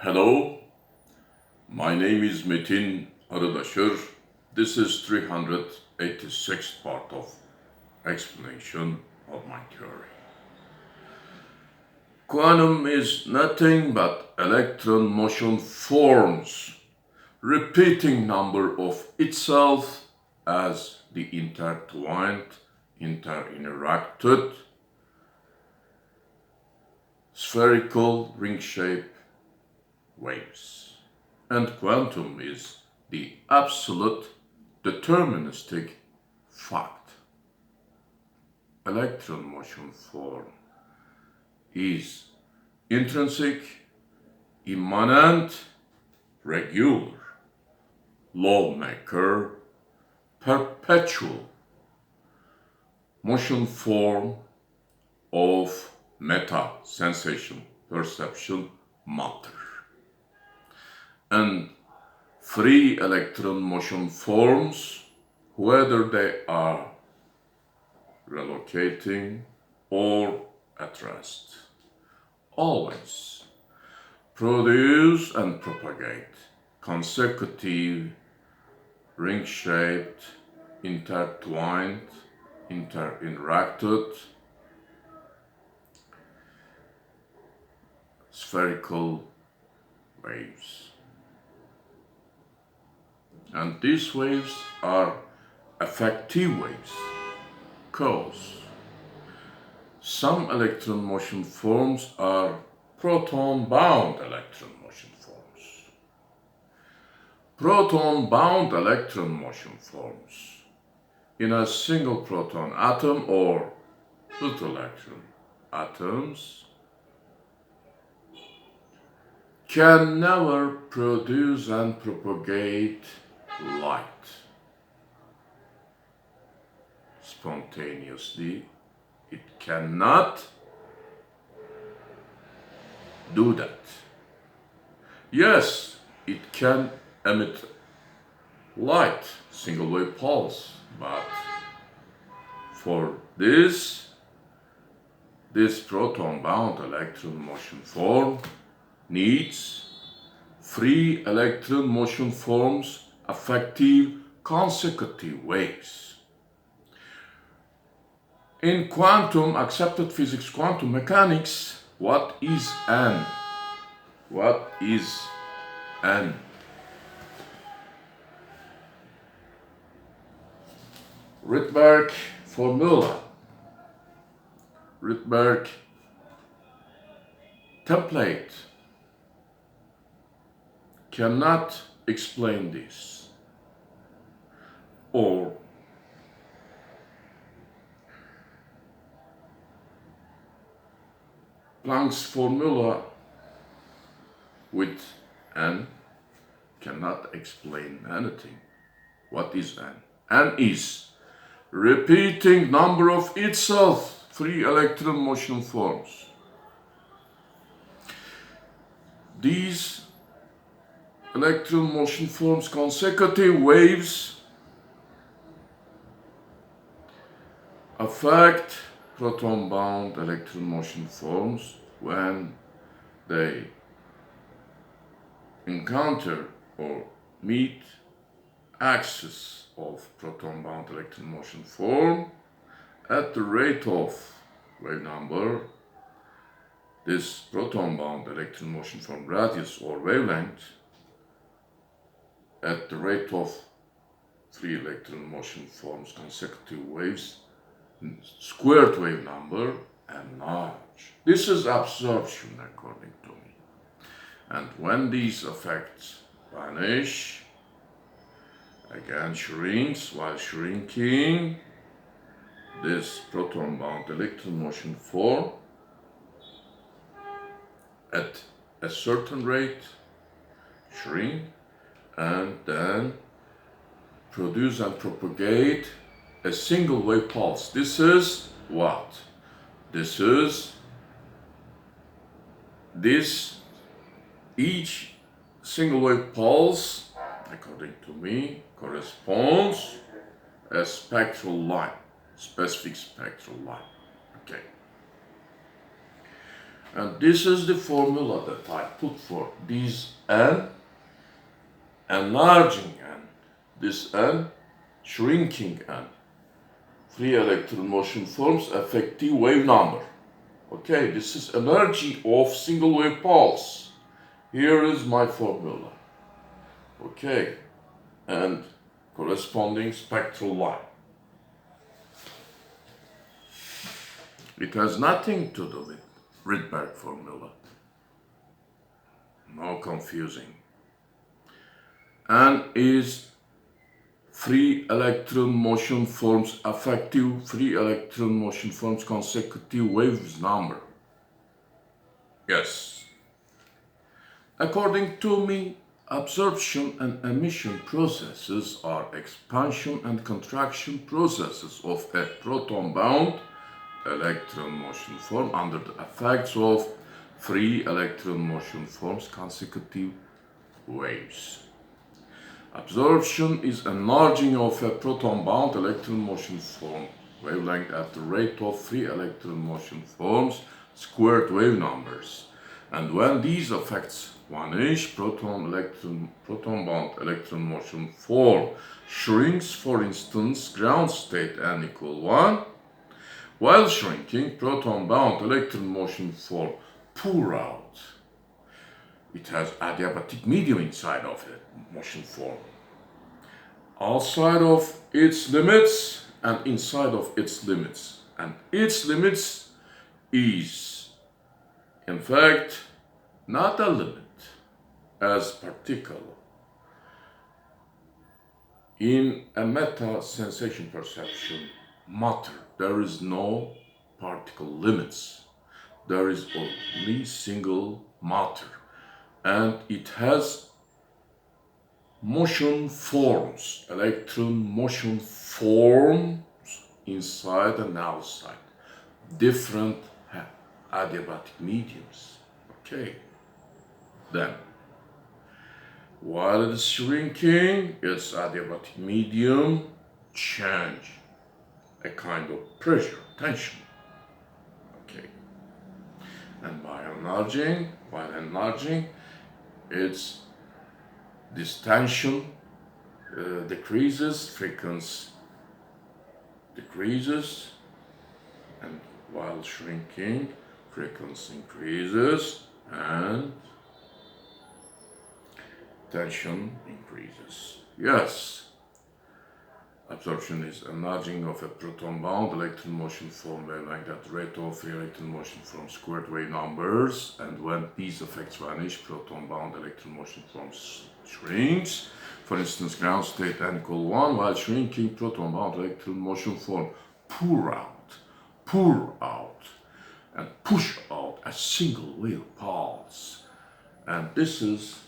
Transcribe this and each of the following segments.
Hello, my name is METİN Arıdaşır. This is 386th part of explanation of my theory. Quantum is nothing but electron motion forms, repeating number of itself as the intertwined, interacted, spherical ring-shaped waves. And quantum is the absolute deterministic fact. Electron motion form is intrinsic, immanent, regular, lawmaker, perpetual motion form of meta, sensation, perception, matter. And free electron motion forms, whether they are relocating or at rest, always produce and propagate consecutive ring-shaped, intertwined, interacted, spherical waves. And these waves are effective waves, because some electron motion forms are proton-bound electron motion forms. Proton-bound electron motion forms in a single proton atom or neutral electron atoms can never produce and propagate light spontaneously. It cannot do that. Yes, it can emit light, single wave pulse, but for this proton-bound electron motion form needs free electron motion forms, effective consecutive waves. In quantum, accepted physics, quantum mechanics, what is N? What is N? Rydberg formula, Rydberg template cannot explain this, or Planck's formula with N cannot explain anything. What is N? N is repeating number of itself, free electron motion forms. These electron motion forms, consecutive waves, affect proton-bound electron motion forms when they encounter or meet axis of proton-bound electron motion form at the rate of wave number. This proton-bound electron motion form radius or wavelength at the rate of 3 electron motion forms consecutive waves, squared wave number, enlarge. This is absorption according to me. And when these effects vanish, again shrinks, while shrinking, this proton-bound electron motion form at a certain rate shrink and then produce and propagate a single wave pulse. This is what? Each single wave pulse, according to me, corresponds a spectral line, specific spectral line. Okay. And this is the formula that I put for this n, enlarging n, this n, shrinking n. Free electron motion forms effective wave number. Okay, this is energy of single wave pulse. Here is my formula. Okay, and corresponding spectral line. It has nothing to do with Rydberg formula. No confusing. N is free electron motion forms effective free electron motion forms consecutive waves number. Yes. According to me, absorption and emission processes are expansion and contraction processes of a proton-bound electron motion form under the effects of free electron motion forms consecutive waves. Absorption is enlarging of a proton-bound electron motion form wavelength at the rate of free electron motion forms squared wave numbers. And when these effects vanish, proton-bound electron motion form shrinks, for instance, ground state n=1. While shrinking, proton-bound electron motion form pour out. It has adiabatic medium inside of it, motion form. Outside of its limits and inside of its limits. And its limits is, in fact, not a limit as particle. In a meta-sensation perception matter, there is no particle limits. There is only single matter. And it has motion forms, electron motion forms inside and outside, different adiabatic mediums. Okay, then, while it is shrinking, its adiabatic medium change a kind of pressure, tension. Okay, and while enlarging, its this tension decreases, frequency decreases, and while shrinking, frequency increases and tension increases. Yes, absorption is enlarging of a proton-bound electron motion form wavelength at the rate of free electron motion from squared wave numbers, and when these effects vanish, proton-bound electron motion forms shrinks. For instance, ground state n=1, while shrinking, proton-bound electron motion form pour out, and push out a single wave pulse. And this is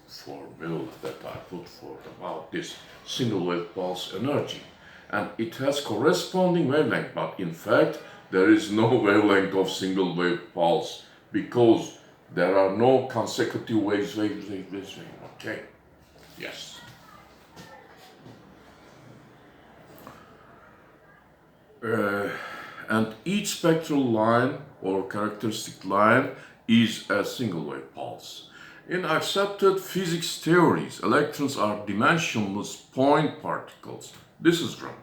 formula that I put for about this single wave pulse energy. And it has corresponding wavelength, but in fact, there is no wavelength of single wave pulse because there are no consecutive waves. Okay, yes. And each spectral line or characteristic line is a single wave pulse. In accepted physics theories, electrons are dimensionless point particles. This is wrong.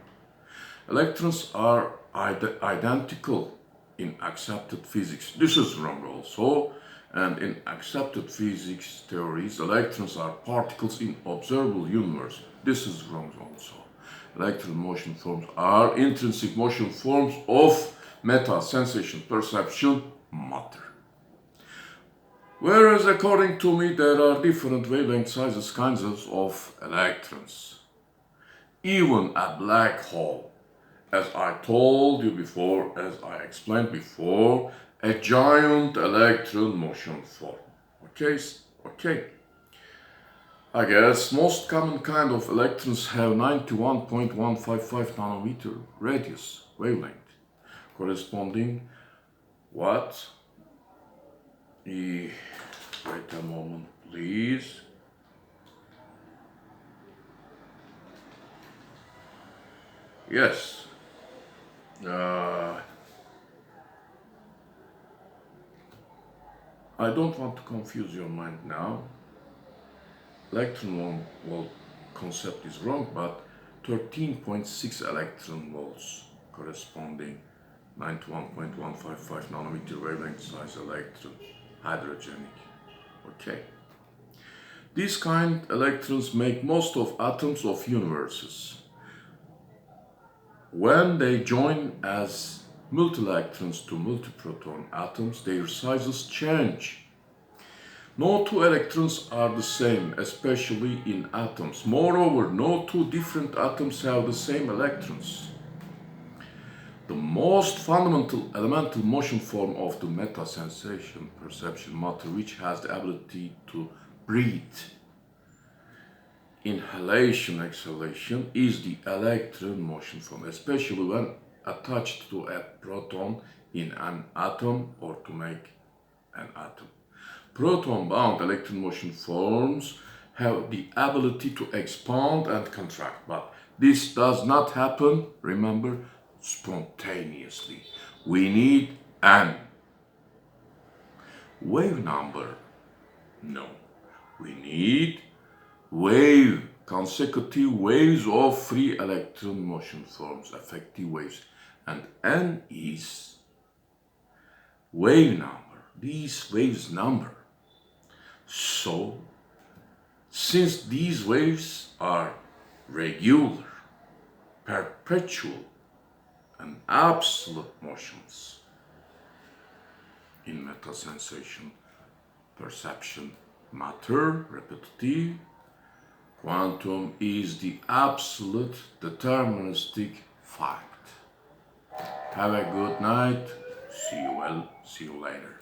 Electrons are identical in accepted physics. This is wrong also. And in accepted physics theories, electrons are particles in observable universe. This is wrong also. Electron motion forms are intrinsic motion forms of meta-sensation perception matter. Whereas according to me, there are different wavelength sizes, kinds of electrons. Even a black hole, as I told you before, as I explained before, a giant electron motion form. Okay. I guess most common kind of electrons have 91.155 nanometer radius wavelength, corresponding what? Wait a moment, please. Yes. I don't want to confuse your mind now. Electron volt concept is wrong, but 13.6 electron volts corresponding 91.155 nanometer wavelength size electron, hydrogenic. Okay. These kind electrons make most of atoms of universes. When they join as multi-electrons to multi-proton atoms, their sizes change. No two electrons are the same, especially in atoms. Moreover, no two different atoms have the same electrons. The most fundamental elemental motion form of the meta-sensation perception matter, which has the ability to breathe, inhalation, exhalation, is the electron motion form, especially when attached to a proton in an atom or to make an atom. Proton-bound electron motion forms have the ability to expand and contract, but this does not happen, remember, spontaneously. We need an wave number. No, we need wave, consecutive waves of free electron motion forms, effective waves, and n is wave number, these waves number. So, since these waves are regular, perpetual, and absolute motions in meta-sensation perception matter, repetitive, quantum is the absolute deterministic fact. Have a good night. See you later.